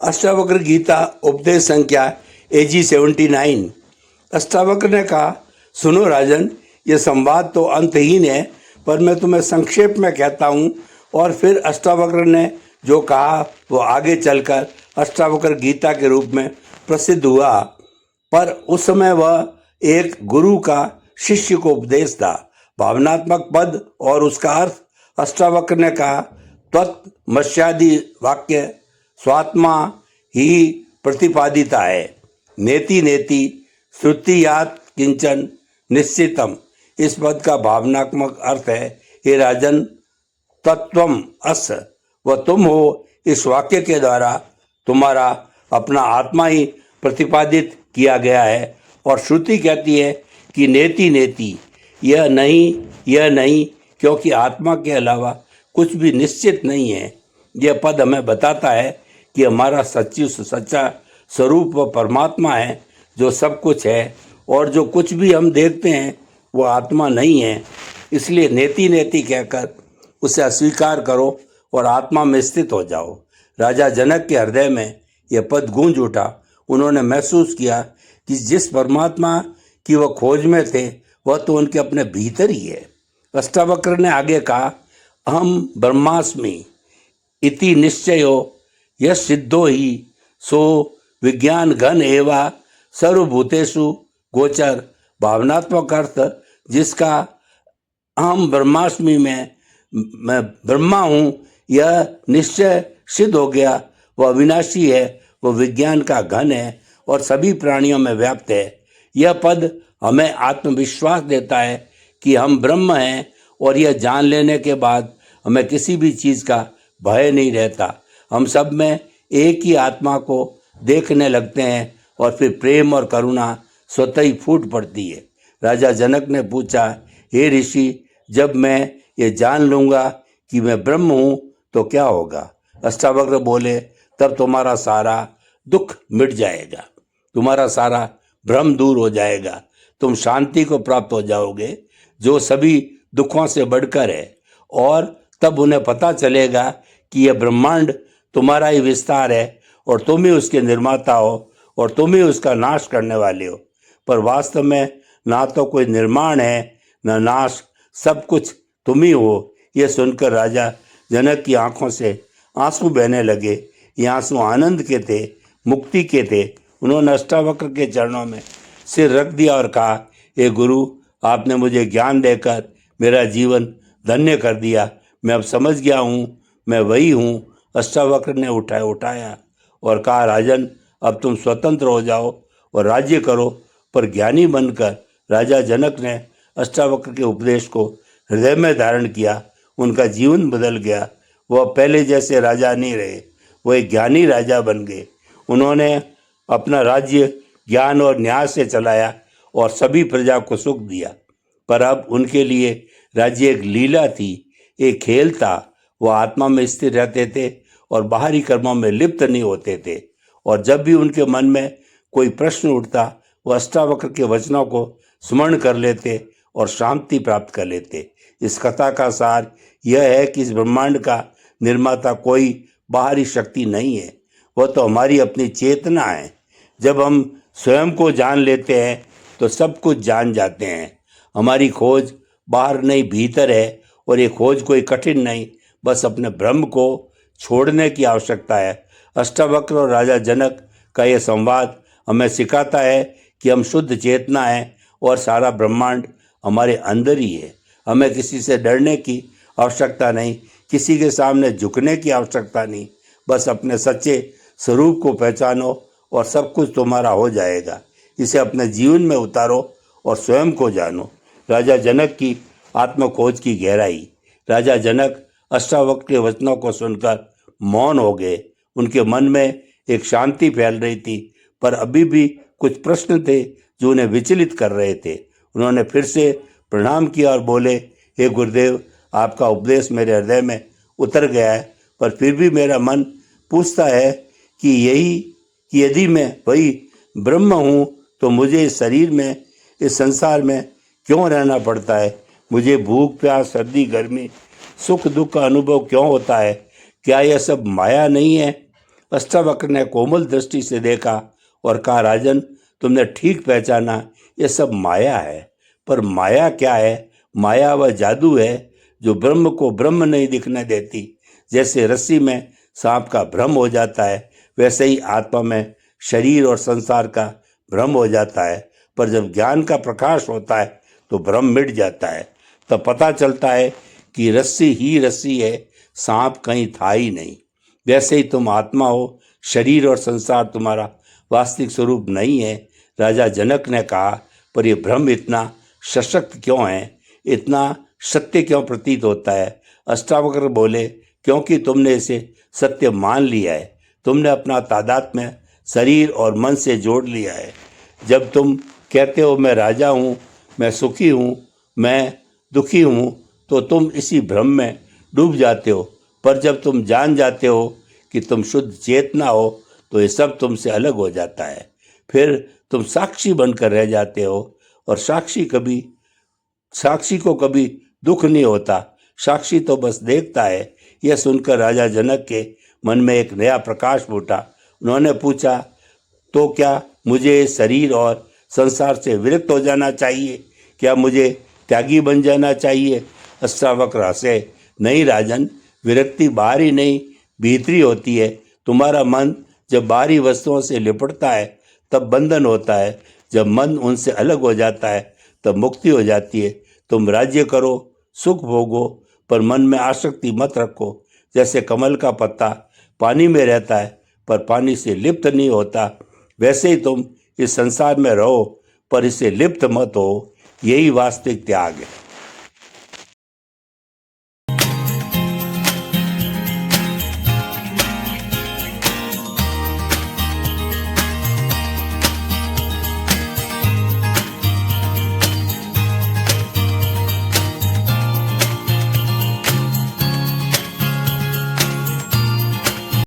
अष्टावक्र गीता उपदेश संख्या AG 79। अष्टावक्र ने कहा, सुनो राजन, ये संवाद तो अंतहीन है, पर मैं तुम्हें संक्षेप में कहता हूँ। और फिर अष्टावक्र ने जो कहा वो आगे चलकर अष्टावक्र गीता के रूप में प्रसिद्ध हुआ। पर उस समय वह एक गुरु का शिष्य को उपदेश था। भावनात्मक पद और उसका अर्थ अष्टावक्र ने कहा, त्वत्मस्यादि वाक्य स्वात्मा ही प्रतिपादिता है। नेति नेति श्रुतियात किंचन निश्चितम। इस पद का भावनात्मक अर्थ है, हे राजन, तत्वम अस, वह तुम हो। इस वाक्य के द्वारा तुम्हारा अपना आत्मा ही प्रतिपादित किया गया है। और श्रुति कहती है कि नेति नेति, यह नहीं, क्योंकि आत्मा के अलावा कुछ भी निश्चित नहीं है। यह पद हमें बताता है कि हमारा सच्चा स्वरूप वह परमात्मा है जो सब कुछ है, और जो कुछ भी हम देखते हैं वो आत्मा नहीं है। इसलिए नेति नेति कहकर उसे अस्वीकार करो और आत्मा में स्थित हो जाओ। राजा जनक के हृदय में यह पद गूंज उठा। उन्होंने महसूस किया कि जिस परमात्मा की वह खोज में थे वह तो उनके अपने भीतर ही है। अष्टावक्र ने आगे कहा, अहम ब्रह्मास्मि इति निश्चयो यह सिद्धो ही सो विज्ञान घन एवा सर्वभूतेषु गोचर। भावनात्मक अर्थ, जिसका अहम ब्रह्मास्मि में मैं ब्रह्मा हूँ, यह निश्चय सिद्ध हो गया। वह अविनाशी है, वह विज्ञान का घन है और सभी प्राणियों में व्याप्त है। यह पद हमें आत्मविश्वास देता है कि हम ब्रह्म हैं, और यह जान लेने के बाद हमें किसी भी चीज़ का भय नहीं रहता। हम सब में एक ही आत्मा को देखने लगते हैं और फिर प्रेम और करुणा स्वतः ही फूट पड़ती है। राजा जनक ने पूछा, हे ऋषि, जब मैं ये जान लूँगा कि मैं ब्रह्म हूँ तो क्या होगा? अष्टावक्र बोले, तब तुम्हारा सारा दुख मिट जाएगा, तुम्हारा सारा भ्रम दूर हो जाएगा, तुम शांति को प्राप्त हो जाओगे जो सभी दुखों से बढ़कर है। और तब उन्हें पता चलेगा कि यह ब्रह्मांड तुम्हारा ही विस्तार है और तुम ही उसके निर्माता हो और तुम ही उसका नाश करने वाले हो। पर वास्तव में ना तो कोई निर्माण है न नाश, सब कुछ तुम ही हो। यह सुनकर राजा जनक की आंखों से आंसू बहने लगे। ये आंसू आनंद के थे, मुक्ति के थे। उन्होंने अष्टावक्र के चरणों में सिर रख दिया और कहा, हे गुरु, आपने मुझे ज्ञान देकर मेरा जीवन धन्य कर दिया। मैं अब समझ गया हूँ, मैं वही हूँ। अष्टावक्र ने उठाया और कहा, राजन, अब तुम स्वतंत्र हो जाओ और राज्य करो। पर ज्ञानी बनकर राजा जनक ने अष्टावक्र के उपदेश को हृदय में धारण किया। उनका जीवन बदल गया। वह पहले जैसे राजा नहीं रहे, वो एक ज्ञानी राजा बन गए। उन्होंने अपना राज्य ज्ञान और न्याय से चलाया और सभी प्रजा को सुख दिया। पर अब उनके लिए राज्य एक लीला थी, एक खेल था। वो आत्मा में स्थिर रहते थे और बाहरी कर्मों में लिप्त नहीं होते थे। और जब भी उनके मन में कोई प्रश्न उठता, वो अष्टावक्र के वचनों को स्मरण कर लेते और शांति प्राप्त कर लेते। इस कथा का सार यह है कि इस ब्रह्मांड का निर्माता कोई बाहरी शक्ति नहीं है, वह तो हमारी अपनी चेतना है। जब हम स्वयं को जान लेते हैं तो सब कुछ जान जाते हैं। हमारी खोज बाहर नहीं, भीतर है। और ये खोज कोई कठिन नहीं, बस अपने भ्रम को छोड़ने की आवश्यकता है। अष्टावक्र और राजा जनक का यह संवाद हमें सिखाता है कि हम शुद्ध चेतना है और सारा ब्रह्मांड हमारे अंदर ही है। हमें किसी से डरने की आवश्यकता नहीं, किसी के सामने झुकने की आवश्यकता नहीं। बस अपने सच्चे स्वरूप को पहचानो और सब कुछ तुम्हारा हो जाएगा। इसे अपने जीवन में उतारो और स्वयं को जानो। राजा जनक की आत्मखोज की गहराई। राजा जनक अष्टावक्र के वचनों को सुनकर मौन हो गए। उनके मन में एक शांति फैल रही थी, पर अभी भी कुछ प्रश्न थे जो उन्हें विचलित कर रहे थे। उन्होंने फिर से प्रणाम किया और बोले, हे गुरुदेव, आपका उपदेश मेरे हृदय में उतर गया है, पर फिर भी मेरा मन पूछता है कि यदि मैं वही ब्रह्म हूँ तो मुझे इस शरीर में, इस संसार में क्यों रहना पड़ता है? मुझे भूख, प्यास, सर्दी, गर्मी, सुख दुख का अनुभव क्यों होता है? क्या यह सब माया नहीं है? अष्टावक्र ने कोमल दृष्टि से देखा और कहा, राजन, तुमने ठीक पहचाना, ये सब माया है। पर माया क्या है? माया वह जादू है जो ब्रह्म को ब्रह्म नहीं दिखने देती। जैसे रस्सी में सांप का भ्रम हो जाता है, वैसे ही आत्मा में शरीर और संसार का भ्रम हो जाता है। पर जब ज्ञान का प्रकाश होता है तो भ्रम मिट जाता है। तब पता चलता है कि रस्सी ही रस्सी है, सांप कहीं था ही नहीं। वैसे ही तुम आत्मा हो, शरीर और संसार तुम्हारा वास्तविक स्वरूप नहीं है। राजा जनक ने कहा, पर यह भ्रम इतना सशक्त क्यों है, इतना सत्य क्यों प्रतीत होता है? अष्टावक्र बोले, क्योंकि तुमने इसे सत्य मान लिया है। तुमने अपना तादात्म्य शरीर और मन से जोड़ लिया है। जब तुम कहते हो मैं राजा हूँ, मैं सुखी हूँ, मैं दुखी हूँ, तो तुम इसी भ्रम में डूब जाते हो। पर जब तुम जान जाते हो कि तुम शुद्ध चेतना हो, तो ये सब तुमसे अलग हो जाता है। फिर तुम साक्षी बनकर रह जाते हो, और साक्षी को कभी दुख नहीं होता। साक्षी तो बस देखता है। यह सुनकर राजा जनक के मन में एक नया प्रकाश फूटा। उन्होंने पूछा, तो क्या मुझे शरीर और संसार से विरक्त हो जाना चाहिए? क्या मुझे त्यागी बन जाना चाहिए? अष्टावक्र हंसे, नहीं राजन, विरक्ति बाहरी नहीं भीतरी होती है। तुम्हारा मन जब बाहरी वस्तुओं से लिपटता है तब बंधन होता है। जब मन उनसे अलग हो जाता है तब मुक्ति हो जाती है। तुम राज्य करो, सुख भोगो, पर मन में आसक्ति मत रखो। जैसे कमल का पत्ता पानी में रहता है पर पानी से लिप्त नहीं होता, वैसे ही तुम इस संसार में रहो पर इससे लिप्त मत हो। यही वास्तविक त्याग है।